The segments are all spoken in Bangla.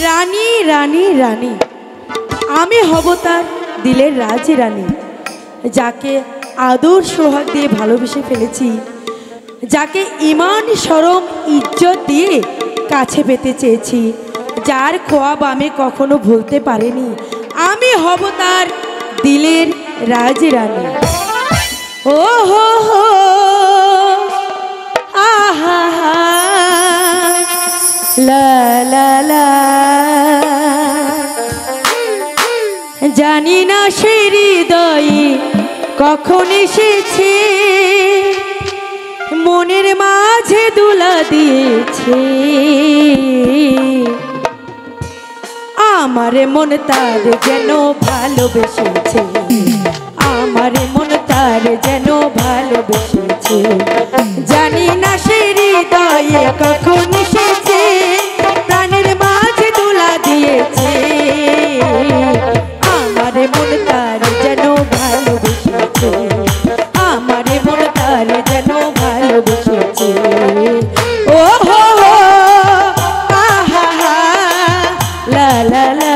রানী রানী রানী আমি হব তার দিলের রাজ রানী, যাকে আদর সোহাগ দিয়ে ভালোবেসে ফেলেছি, যাকে ইমান শরম ইজ্জত দিয়ে কাছে পেতে চেয়েছি, যার খোয়াব আমি কখনো ভুলতে পারিনি। আমি হব তার দিলের রাজ রানী। ও হো হো আহা লা লা লা, জানি না সে হৃদয়ে কখন এসেছে, মনের মাঝে দুলা দিয়েছে, আমার মন তার যেন ভালোবেসেছে, আমার মন তার যেন ভালোবেসেছে, জানি না সে হৃদয়ে কখন এসেছে, প্রাণের মাঝে দুলা দিয়েছে, আমার মন তার যেন ভালোবেসেছে, আমার মন তার যেন ভালোবেসেছে। ও হো হো আহা হা লা লা লা।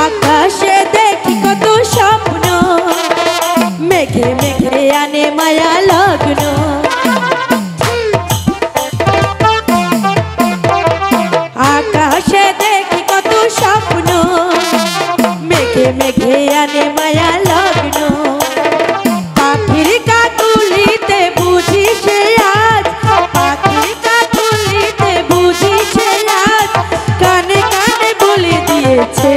আকাশে দেখি কত স্বপ্ন, মেঘে মেঘে আনে মায়া লগ্ন, আকাশে দেখি কত স্বপ্ন, মেঘে মেঘে আনে মায়া লগ্ন, পাখির কাকুলিতে বুঝি সে আজ, পাখির কাকুলিতে বুঝি সে আজ, কানে কানে বলে দিয়েছে,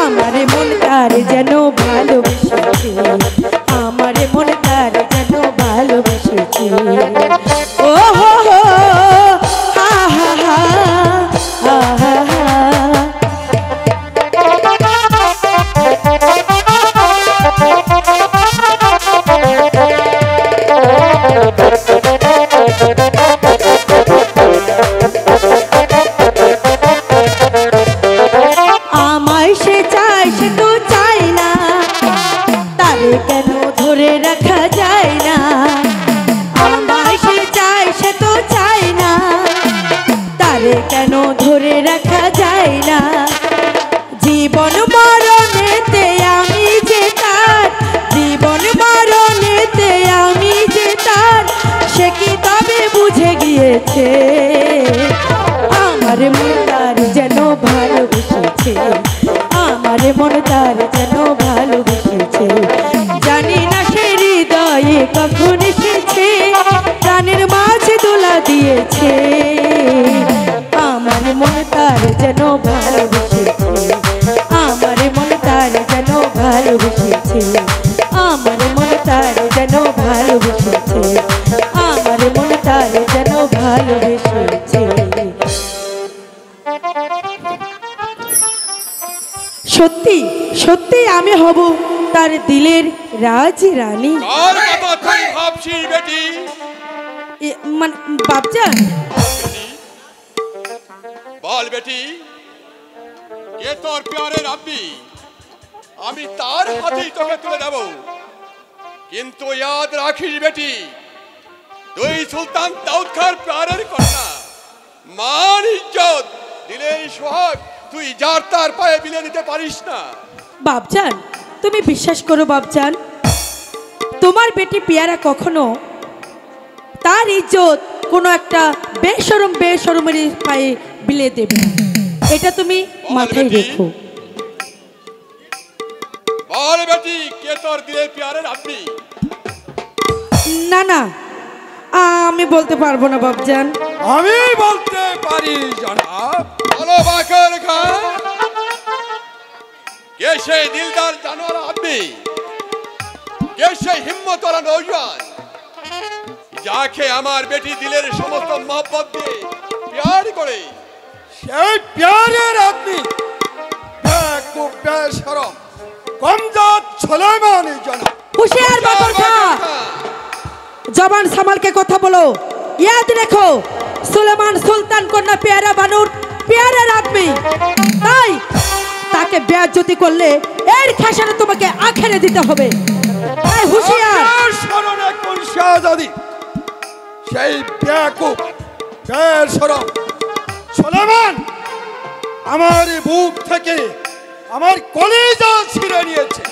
আমার মন তার যেন ভালোবেসেছে, আমার মন তার যেন ভালোবেসেছে। ও হো হো আহা হা আহা হা। আমায় সে চায় সে তো চায় না, তারে কেন ধরে রাখা যায় না, আমায় সে চায় সে তো চায় না, তারে কেন ধরে রাখা যায় না, জীবন মরণেতে আমি যে তার, জীবন মরণেতে আমি যে তার, সে কি তবে বুঝে গিয়েছে, আমার মন তার যেন ভালোবেসেছে, আমার মন তার যেন ভালোবেসেছে, জানি না সে হৃদয়ে কখন এসেছে, প্রাণের মাঝে দোলা দিয়েছে, আমার মন তার যেন ভালোবেসেছে, আমার মন তার যেন ভালোবেসেছে, আমার মন তার যেন ভালোবেসেছে, আমার মন তার যেন ভালোবেসেছে। সত্যি সত্যি আমি হব তার দিলের রাজ রানী। কার কথা তুই ভাবছিস বেটি? মানে বাপজান, বল বেটি, কে তোর প্যারের আব্বি? আমি তার হাতেই তোকে তুলে দেব, কিন্তু ইয়াদ রাখিস বেটি, তুই সুলতান দাউদ খাঁর প্যারের কন্যা, মান ইজ্জত দিলের সোহাগ তুই যার তার পায়ে বিলে দিতে পারিস না। বাপজান তুমি বিশ্বাস করো বাপজান, তোমার বেটি পেয়ারা কখনো তার ইজ্জত কোনো একটা বেশরমের পায়ে বিলে দেবে না, এটা তুমি মাথায় রেখো। বল বেটি, কে তোর দিলের প্যারের আব্বি? না না, আমি বলতে পারবো না বাপজান। আমি বলতে পারি জনাব। বলো বাকর খান, কে সেই দিলদার জানোয়ার আদমি, কে সেই হিম্মতওয়ালা নৌজওয়ান, যাকে আমার বেটি দিলের সমস্ত মহব্বত দিয়ে প্যার করে? সেই প্যারের আদমি বেকুব বেশরম কমজাত সুলাইমানি জনাব। হুঁশিয়ার বাকর খান, जबान संभाल के কথা বলো। याद रखो सुलेमान सुल्तान कन्या प्यारा बानुर प्यारा आदमी তাই তাকে বেয়াজ্জতি করলে এর খাসানা তোমাকে আখেরে দিতে হবে। তাই হুঁশিয়ার। শরণে কোন শাহজাদি সেই বেয়াকুব বেশরম সুলেমান আমার বুক থেকে আমার কলিজা ছিঁড়ে নিয়েছে,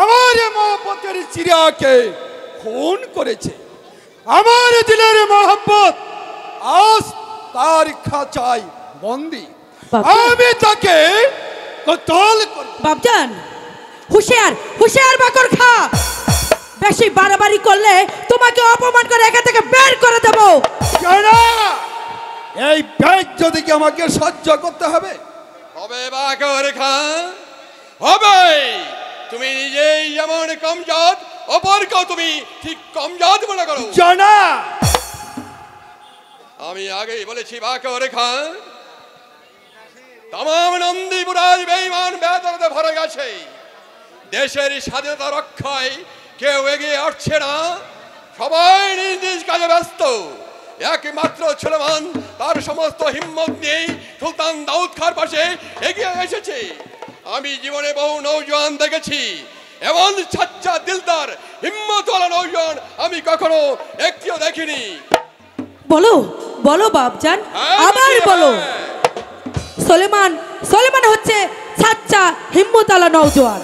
আমার মহব্বতের চিরাকে খুন করেছে, আমার দিলের মহব্বত আজ তার খাঁচায় বন্দি। আমি তাকে কতল করব। বাপজান হুঁশিয়ার হুঁশিয়ার বাকর খা, বেশি বাড়াবাড়ি করলে তোমাকে অপমান করে এখান থেকে বের করে দেব। জানা এই বেজ্জতি কি আমাকে সহ্য করতে হবে? হবে বাকর খান হবে। তুমি নিজেই যেমন কমজাত অপরকেও তুমি ঠিক কমজাত মনে করো। জানা আমি আগেই বলেছি বাকর খান, তাম নন্দীপুরাজ বেঈমান বেদরদে ভরে গেছে। দেশের স্বাধীনতা রক্ষায় কেউ এগিয়ে আসছে না, সবাই নিজ নিজ কাজে ব্যস্ত। একমাত্র সুলেমান তার সমস্ত হিম্মত নিয়ে সুলতান দাউদ খাঁর পাশে এগিয়ে এসেছে। আমি জীবনে বহু নৌজওয়ান দেখেছি, এমন সাচ্চা দিলদার হিম্মতওয়ালা নৌজওয়ান আমি কখনো একটিও দেখিনি। বলো বলো বাপজান, আবার বলো। সুলেমান সুলেমান হচ্ছে সাচ্চা হিম্মতওয়ালা নওজোয়ান।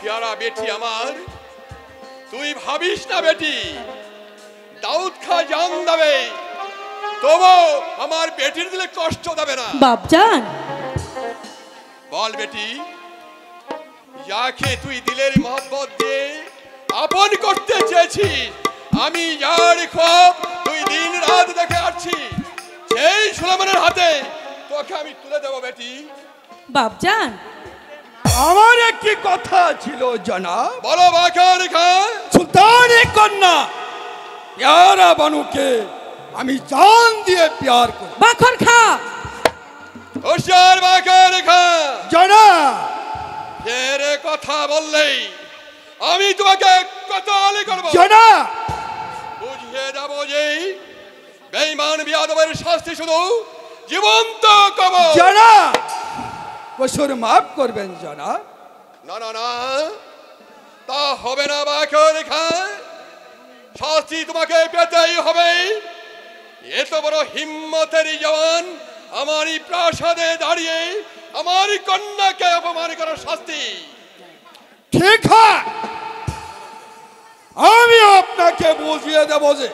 প্যারা বেটি আমার, তুই ভাবিস না বেটি দাউদ খাঁ জান দেবে, তবু আমার বেটির দিলে কষ্ট দেবে না। বাপজান বল বেটি, যাকে তুই দিলের মহব্বত দিয়ে আপন করতে চেয়েছিস, আমি যার খোঁজ তুই দিন রাত দেখে আসছি, সেই সুলেমানের হাতে তোকে আমি তুলে দেবো বেটি। বাপজান আমার একটি কথা ছিল জনাব। বলো বাকর খান। সুলতানের কন্যা প্যারা বানুকে আমি জান দিয়ে প্যার করি। বাখর খা। হুঁশিয়ার বাকর খান, জনাব ফের কথা বললেই আমি তোমাকে কতল করব। জনাব বুঝিয়ে দেব যে বেঈমান বিয়াদবের শাস্তি শুধু জীবন্ত কবর। জনাব কসুর মাফ করবেন জনাব। না না না, তা হবে না বাকর খান, শাস্তি তোমাকে পেতেই হবে। এত বড় হিম্মতের জওয়ান আমারই প্রাসাদে দাঁড়িয়ে আমারই কন্যাকে অপমান করার শাস্তি। ঠিক হয়, আমি আপনাকে বুঝিয়ে দেব যে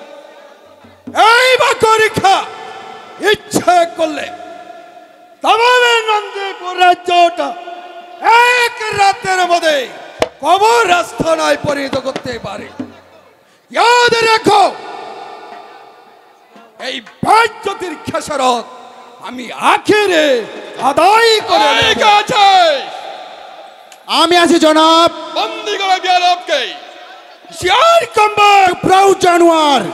এই বাকরিখা ইচ্ছে করলে তমামের নন্দীপুর রাজ্যটা এক রাতের মধ্যে কবর আস্থানায় পরিণত করতে পারে। ইয়াদ রেখো, এই বেজ্জতির খেসারত আমি আখেরে আদায় করে নেব। আছে আমি আছি জনাব। বন্দি করে বিয়াদবকে। শিয়ার কম্বার প্রাউড জানোয়ার।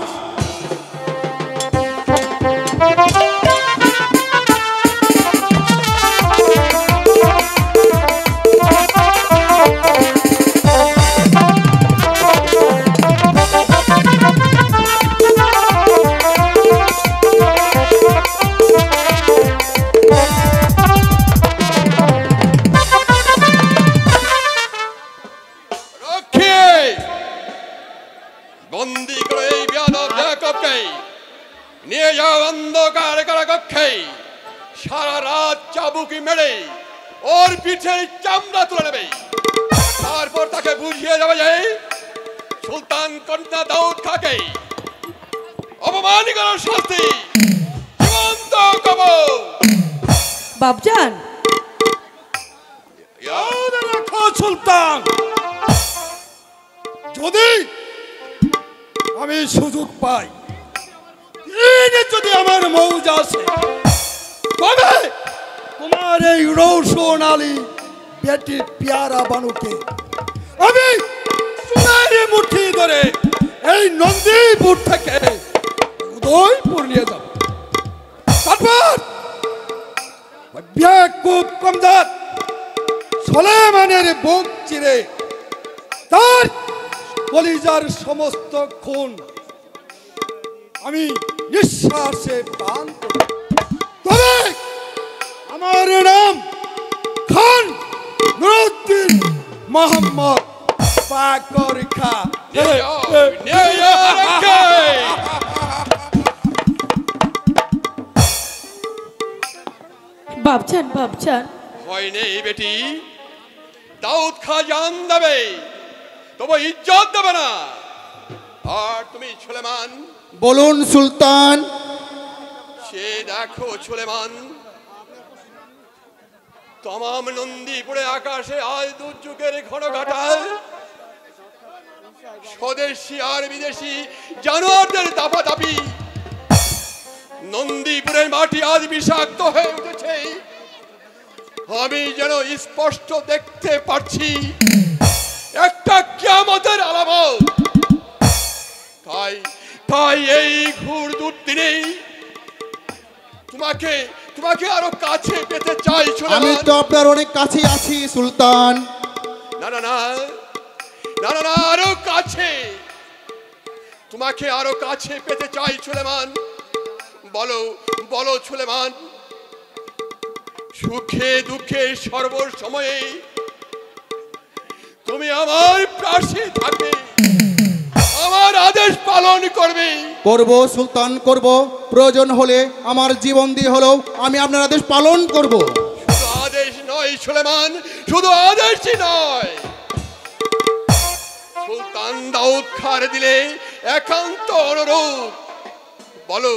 বন্দি করে এই বিয়াদব জাকবকে নিয়ে যাও অন্ধকার কারাকক্ষে। সারা রাত চাবুকি মেরে ওর পিঠে চামড়া তুলে নেবে। তারপর তাকে বুঝিয়ে যাবে যে সুলতান কন্যা দাউদ খাঁকে অপমান করার শাস্তি জীবন্ত কবর। বাপজান ইয়াদ রেখো সুলতান, যদি আমি সুযোগ পাই, যদি আমার মৌজ আসে, তবে তোমার এই রৌশন আলী বেটি প্যারা বানুকে আমি চুলের মুঠি ধরে এই নন্দীপুর থেকে উদয়পুর নিয়ে যাব। তারপর বেকুব কমদার সুলেমানের বুক চিরে তার কলিজার সমস্ত খুন আমি নিঃশ্বাসে পান করি। তবে আমার নাম খান নুরুদ্দিন মোহাম্মদ পাকর খা। বাপজান বাপজান, ভয় নেই বেটি, দাউদ খা জান দেবে, তবু ইজ্জত দেবে না। আর তুমি সুলেমান, বলুন সুলতান। সে দেখো সুলেমান, তমাম নন্দীপুরে আকাশে আজ দুর্যোগের ঘন ঘটায় স্বদেশী আর বিদেশি জানোয়ারদের দাপাদাপি। নন্দীপুরের মাটি আজ বিষাক্ত হয়ে উঠেছে। আমি যেন স্পষ্ট দেখতে পাচ্ছি একটা কিয়ামতের আলামত। তাই তাই এই ঘোর দুর্দিনে তোমাকে তোমাকে আরো কাছে পেতে চাই আমি সুলেমান। তো আপনার অনেক কাছে আছি সুলতান। না না না না না না, আরো কাছে, তোমাকে আরো কাছে পেতে চাই সুলেমান। বলো বলো সুলেমান, সুখে দুঃখে সর্বসময়ে তুমি আমার পাশে থাকে, আমার আদেশ পালন করবে। করব সুলতান, করব। প্রয়োজন হলে আমার জীবন দিয়ে হলেও আমি আপনার আদেশ পালন করব। শুধু আদেশ নয় সুলেমান, শুধু আদেশই নয়, সুলতান দাউদ খার দিলে একান্ত অনুরোধ। বলো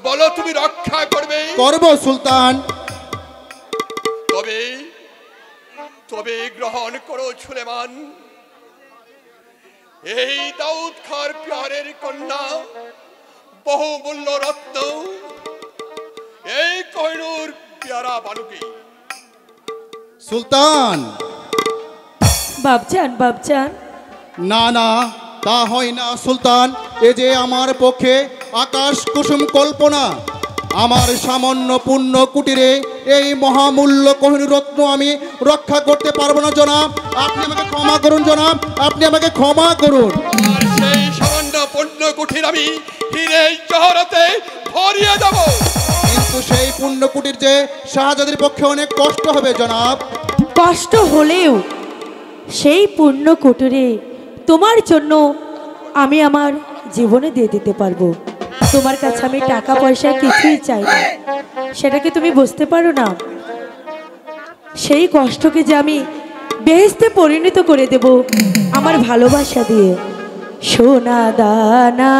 বলো তুমি রক্ষা করবে। করব সুলতান। তবে তবে গ্রহণ করো সুলেমান, এই দাউদ খার প্যারের কন্যা বহুমূল্য রত্ন এই কোহিনূর পেয়ারা বানুকে। সুলতান, বাপজান বাপজান, না না, তা হয় না সুলতান। এ যে আমার পক্ষে আকাশ কুসুম কল্পনা। আমার সামান্য পুণ্য কুটিরে এই মহামূল্য কোহিনূর রত্ন আমি রক্ষা করতে পারবো না জনাব। আপনি আমাকে ক্ষমা করুন জনাব, আপনি আমাকে ক্ষমা করুন। আর সেই সামান্য পণ্য কুঠির আমি হিরে জহরতে ভরিয়ে দেব। কিন্তু সেই পুণ্য কুটির যে শাহজাদির পক্ষে অনেক কষ্ট হবে জনাব। কষ্ট হলেও সেই পূর্ণ কুটিরে তোমার জন্য আমি আমার জীবনে দিয়ে দিতে পারবো। তোমার কাছে আমি টাকা পয়সা কিছুই চাই না, সেটা কি তুমি বুঝতে পারো না? সেই কষ্টকে যে আমি বেহেশতে পরিণত করে দেব আমার ভালোবাসা দিয়ে। সোনা দানা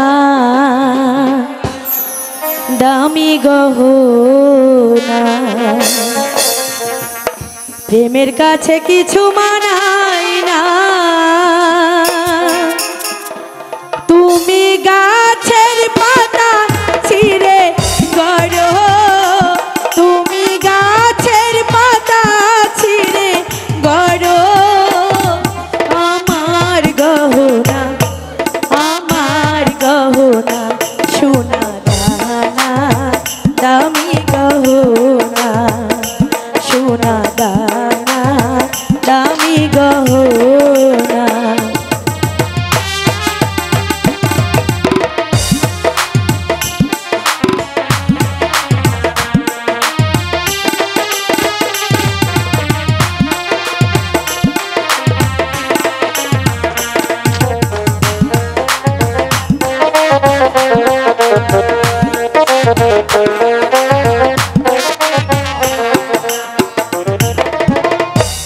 দামি গহনা প্রেমের কাছে কিছু মানাই না। তুমি গাছের পাতা ছিঁড়ে গড়ো, তুমি গাছের পাতা ছিঁড়ে গড়ো, আমার গহনা সোনা দানা দামি গহনা, সোনা দানা দামি গহনা।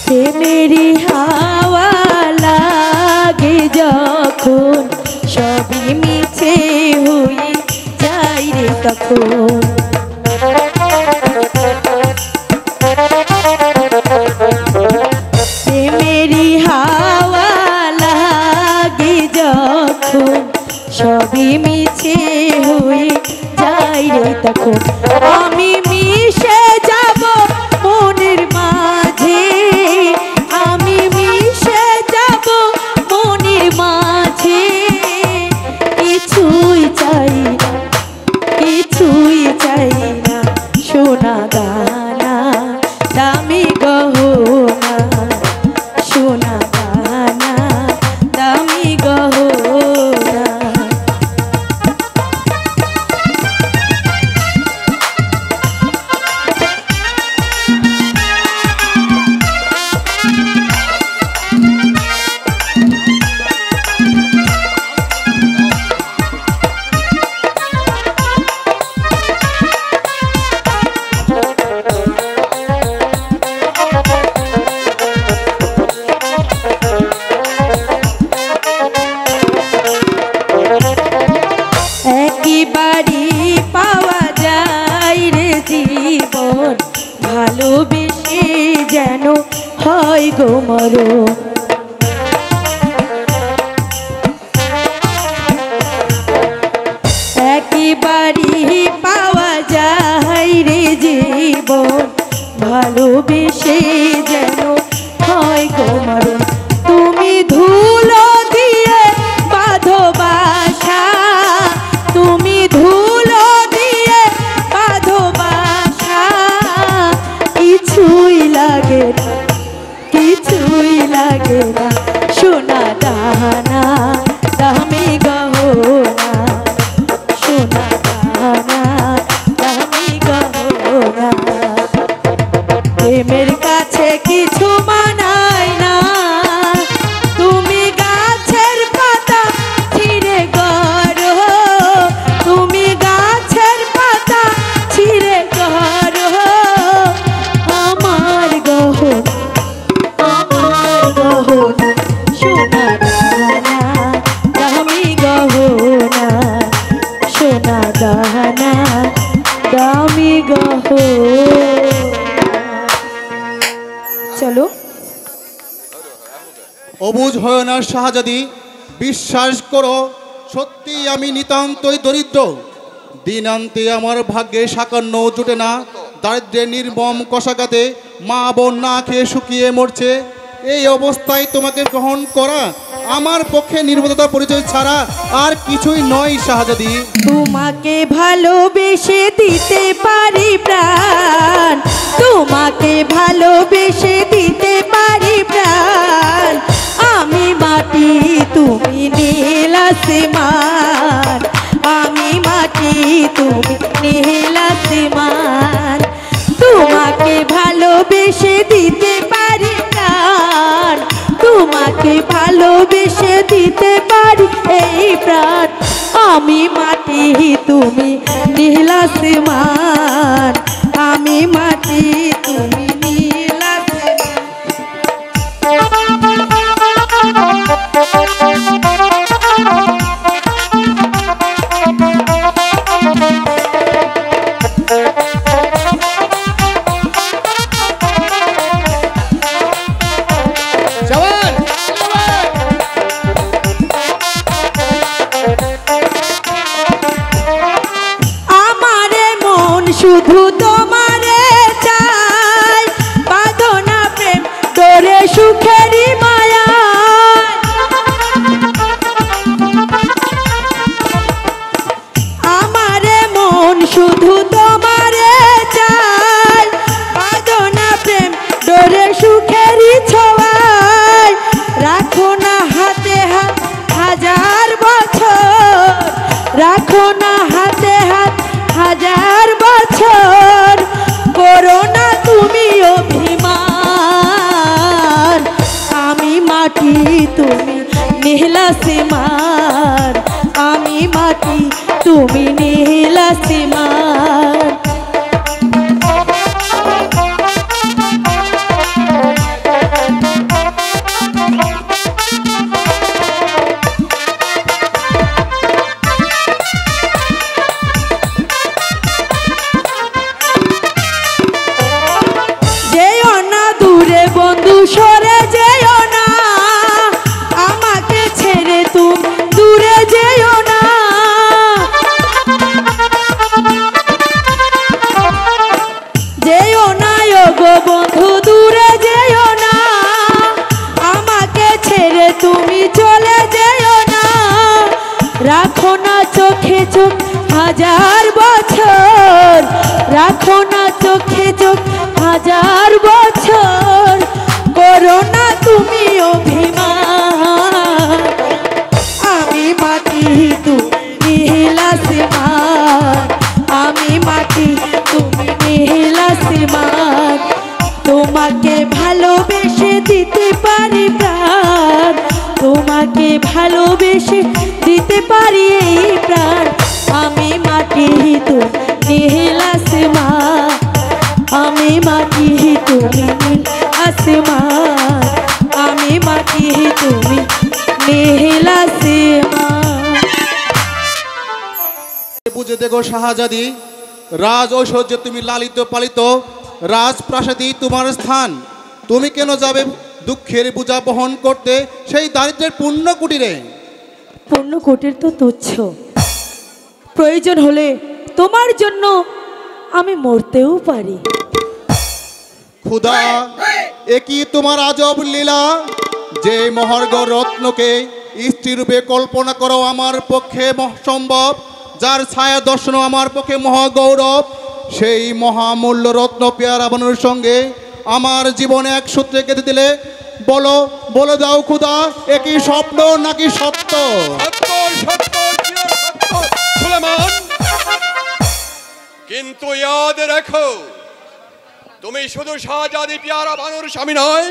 প্রেমেরই হাওয়া লাগে যখন, সবই মিছে হয়ে যাই রে তখন। প্রেমেরই হাওয়া লাগে যখন, সবই মিছে হয়ে যাই রে তখন। আমি মিশে যাব মনের মাঝে, আমি মিশে যাব মনের মাঝে। কিছুই চাই না, কিছুই চাই না, সোনা দানা দামি গহনা, সোনা দানা দামি গহনা। একবারই পাওয়া যায় রে জীবন, ভালোবেসে যেন হয় গো মরণ। একবারই পাওয়া যায় রে জীবন, ভালোবেসে যেন হয় গো মরণ। তুমি ধুলো দিয়ে বাঁধো বাসা, তুমি ধুলো দিয়ে বাঁধো বাসা, কিছুই লাগে না, কিছুই লাগে না সোনা দানা দামি গহনা, সোনা দানা দামি গহনা। প্রেমের কাছে কিছু মানায় না, তুমি গাছের পাতা ছিঁড়ে গড়ো, তুমি গাছের পাতা ছিঁড়ে গড়ো। আমার গহনা, আমার গহনা সোনা দানা দামি গহনা, সোনা দানা দামি গহনা। চলো। অবুঝ হয় না শাহজাদি, বিশ্বাস করো সত্যি আমি নিতান্তই দরিদ্র। দিনান্তে আমার ভাগ্যে সাকান্ন জুটে না, দারিদ্র্যের নির্মম কষাঘাতে মা বোন না খেয়ে শুকিয়ে মরছে। এই অবস্থায় তোমাকে গ্রহণ করা আমার পক্ষে নির্বোধতা পরিচয় ছাড়া আর কিছুই নয় শাহজাদি। তোমাকে ভালোবেসে দিতে পারি প্রাণ, তোমাকে ভালোবেসে দিতে পারি প্রাণ। আমি মাটি তুমি নীল আসমান, আমি মাটি তুমি নীল আসমান। তোমাকে ভালোবেসে দিতে পারি প্রাণ, তোমাকে ভালোবেসে দিতে পারি এই প্রাণ। আমি মাটি তুমি নীল আসমান, আমি মাটি তুমি নীল আসমান। আমারে মন শুধু তোমারে চাই, বাঁধো না প্রেম ডোরে সুখেরই মায়া। আমারে মন শুধু তোমারে চাই, বাঁধো না প্রেম ডোরে সুখেরই ছোঁয়ায়। রাখো না হাতে হাত হাজার বছর, রাখো না হাতে হাত হাজার বছর। করো না তুমি অভিমান, আমি মাটি তুমি নীল আসমান, আমি মাটি তুমি নীল আসমান। যেও না দূরে বন্ধু সরে যেও না, আমাকে ছেড়ে তুমি দূরে যেও না। যেও না গো বন্ধু দূরে যেও না, আমাকে ছেড়ে তুমি চলে যেও না। রাখো না চোখে চোখ হাজার বছর, রাখো না চোখে চোখ হাজার বছর। করো না তুমি অভিমান, আমি মাটি তুমি নীল আসমান, আমি মাটি তুমি নীল আসমান। তোমাকে ভালোবেসে দিতে পারি প্রাণ, তোমাকে ভালোবেসে দিতে পারি এই প্রাণ। আমি মাটি তুমি নীল আসমান, আমি মাটি তুমি নীল আসমান, আমি মাটি তুমি নীল আসমান। বুঝে দেখো শাহজাদি, রাজ ঐশ্বর্যে তুমি লালিত পালিত, রাজপ্রাসাদই তোমার স্থান। তুমি কেন যাবে দুঃখের বোঝা বহন করতে সেই দারিদ্রের পুণ্য কুটিরে? পূর্ণ কোটির তো তুচ্ছ, প্রয়োজন হলে তোমার জন্য আমি মরতেও পারি। খুদা, একই তোমার আজব লীলা, যে মহার্ঘ রত্নকে স্ত্রীরূপে কল্পনা করো আমার পক্ষে সম্ভব, যার ছায়া দর্শনও আমার পক্ষে মহাগৌরব, সেই মহামূল্য রত্ন পেয়ারা বানুর সঙ্গে আমার জীবনে এক সূত্রে কেটে দিলে বলো, বলে দাও খুদা, একই স্বপ্ন নাকি সত্য? সুলেমান, কিন্তু ইয়াদ রেখো, তুমি শুধু শাহজাদি পেয়ারা বানুর স্বামী নয়,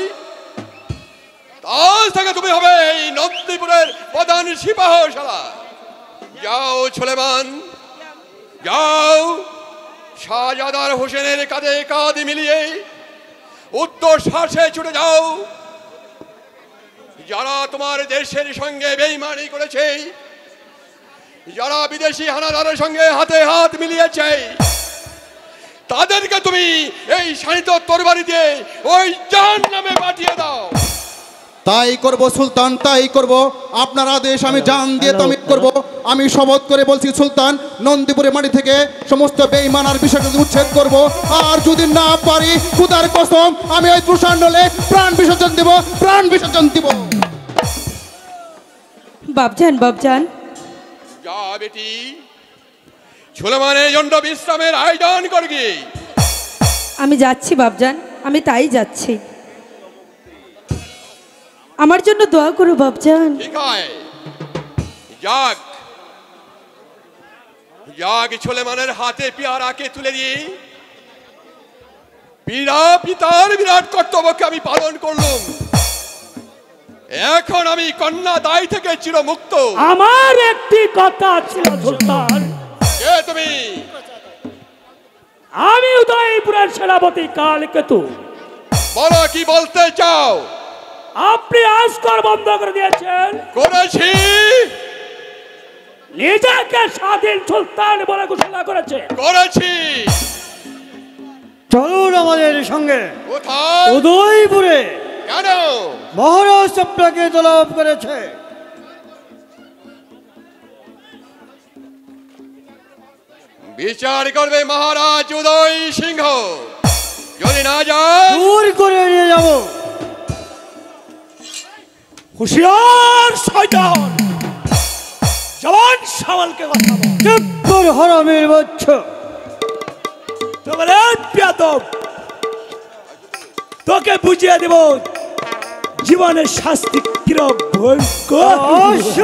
আজ থেকে তুমি হবে এই নন্দীপুরের প্রধান সিপাহশালা। যাও সুলেমান, যাও শাহজাদার হোসেনের কাঁধে কাঁধ মিলিয়ে উত্তর শ্বাসে ছুটে যাও। যারা তোমার দেশের সঙ্গে বেইমানি করেছে, যারা বিদেশি হানাদারের সঙ্গে হাতে হাত মিলিয়েছে, তাদেরকে তুমি এই শানিত তরবারি দিয়ে ওই জাহান্নামে পাঠিয়ে দাও। তাই করব সুলতান, তাই করব। আপনার আদেশ আমি জান দিয়ে তামিল করব। আমি শপথ করে বলছি সুলতান, নন্দীপুরের মাটি থেকে সমস্ত বেঈমান আর বিষয়টা উচ্ছেদ করব। আর যদি না পারি, খুদার কসম, আমি ওই তুষারনলে প্রাণ বিসর্জন দেব, প্রাণ বিসর্জন দিব। বাপজান, বাপজান, যা বেটি, সুলেমানের জন্য বিশ্রামের আয়োজন করবি। আমি যাচ্ছি বাপজান, আমি তাই যাচ্ছি। আমার জন্য দোয়া করো বাপজান। ঠিক আছে, যাক যাক, সুলেমানের হাতে পেয়ারাকে তুলে দিয়ে পিতার বিরাট কর্তব্যকে আমি পালন করলাম। এখন আমি কন্যা দায় থেকে চিরমুক্ত। আমার একটি কথা ছিল সুলতান। কে তুমি? আমি উদয়পুরের সেনাপতি কালকেতু। বলো, কি বলতে চাও? আপনি আজকর বন্ধ করে দিয়েছেন। করেছি। নিজেকে স্বাধীন সুলতান বলে ঘোষণা করেছে। করেছি। চলুন আমাদের সঙ্গে। কোথায়? উদয়পুরে। কেন? মহারাজ আপনাকে তলব করেছে। বিচার করবে মহারাজ উদয় সিংহ। যদি না যায়, দূর করে নিয়ে যাব। হুঁশিয়ার শয়তান, জওয়ান সামালকে কথা বল। চুপ কর হারামের বাচ্চা। তোমার বেয়াদব, তোকে বুঝিয়ে দেব জীবনের শাস্তি কিরম ভয়ঙ্কর। অবশ্য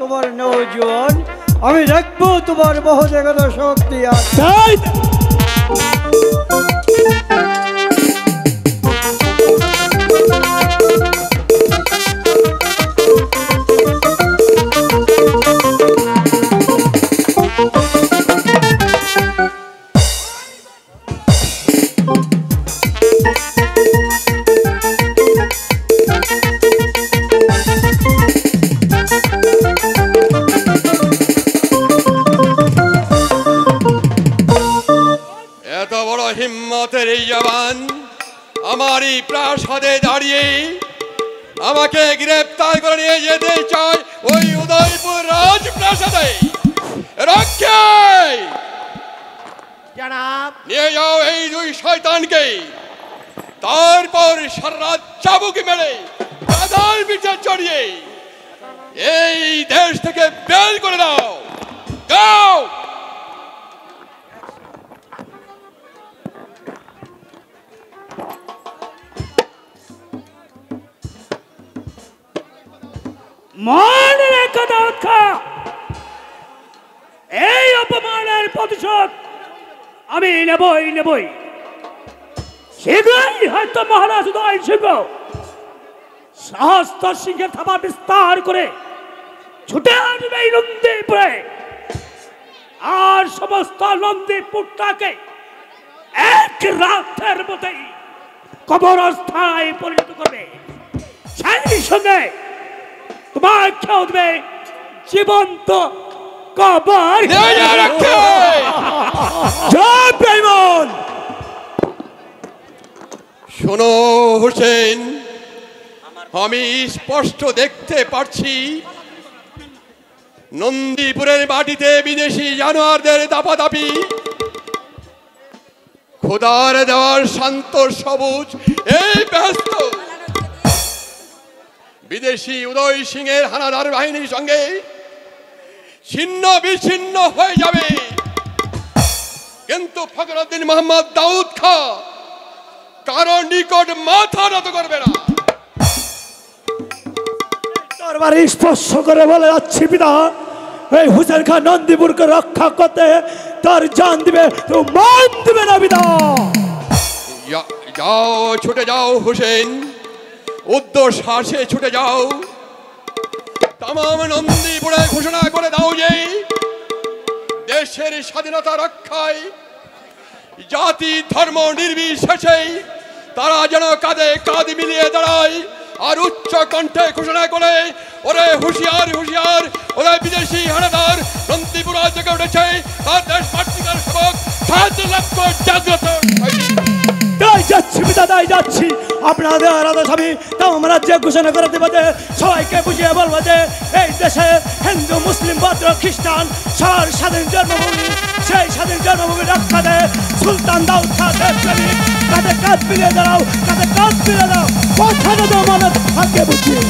তোমার নৌজওয়ান, আমি দেখবো তোমার মহোজাগত শক্তি আছে। তাই হিম্মতের এই জওয়ান আমারই প্রাসাদে দাঁড়িয়ে আমাকে গ্রেফতার করে নিয়ে যেতে চায় ওই উদয়পুর রাজপ্রাসাদে। রক্ষে জনাব, নিয়ে যাও এই দুই শয়তানকে, তারপর সারা চাবুক মেরে গাধার পিঠে চড়িয়ে এই দেশ থেকে বের করে দাও। যাও। মনে রেখে দাও, এই অপমানের প্রতিশোধ আমি নেবই। শীঘ্রই হয়তো মহারাজ উদয় সিংহ সহস্র সিংহের থাবা বিস্তার করে ছুটে আসবে এই নন্দীপুরে, আর সমস্ত নন্দীপুরটাকে এক রাতের মধ্যেই কবরস্থায় পরিণত করবে। সেই সঙ্গে তোমার খেয়ে উঠবে জীবন্ত কবর নিয়ে রাখে। জয় বেঈমান। শোনো হোসেন, আমি স্পষ্ট দেখতে পাচ্ছি নন্দীপুরের মাটিতে বিদেশি জানোয়ারদের দাপাদাপি। খোদার দেওয়ার শান্ত সবুজ এই ব্যস্ত বিদেশি উদয় সিংহের হানাদার বাহিনীর সঙ্গে ছিন্ন বিচ্ছিন্ন হয়ে যাবে, কিন্তু ফখরুদ্দিন মোহাম্মদ দাউদ খাঁ কারো নিকট মাথা নত করবে না। তরবারি স্পর্শ করে বলে যাচ্ছি পিতা, এই হুসেন খান নন্দীপুরকে রক্ষা করতে তার জান দিবে, তো মান দিবে না পিতা। যাও, ছুটে যাও হোসেন, উদ্যোগ সাহসে ছুটে যাও। তাম নন্দীপুরে ঘোষণা করে দাও যে দেশের স্বাধীনতা রক্ষায় জাতি ধর্ম নির্বিশেষে তারা যেন কাঁধে কাঁধ মিলিয়ে দাঁড়ায়। আর উচ্চ কণ্ঠে ঘোষণা করে, ওরে হুঁশিয়ার হুঁশিয়ার, ওরে বিদেশি হানাদার নন্দীপুর জেগে উঠেছে, তার দেশ পার্টিকার সেবক 7 লক্ষ জাগ্রত। তাই যাচ্ছি পিতা, তাই যাচ্ছি। আপনাদের আদেশ আমি তাম রাজ্যে ঘোষণা করে দেবো যে সবাইকে বুঝিয়ে বলবো যে এই দেশে হিন্দু মুসলিম বৌদ্ধ খ্রিস্টান সবার স্বাধীন জন্মভূমি, সেই স্বাধীন জন্মভূমি রক্ষা দেয় সুলতান দাউদ খাঁ দেশপ্রেমিক। কাঁধে কাঁধ মিলিয়ে দাঁড়াও, কাঁধে কাঁধ মিলিয়ে দাও, কথা না দাও, মানে আগে বুঝিয়ে।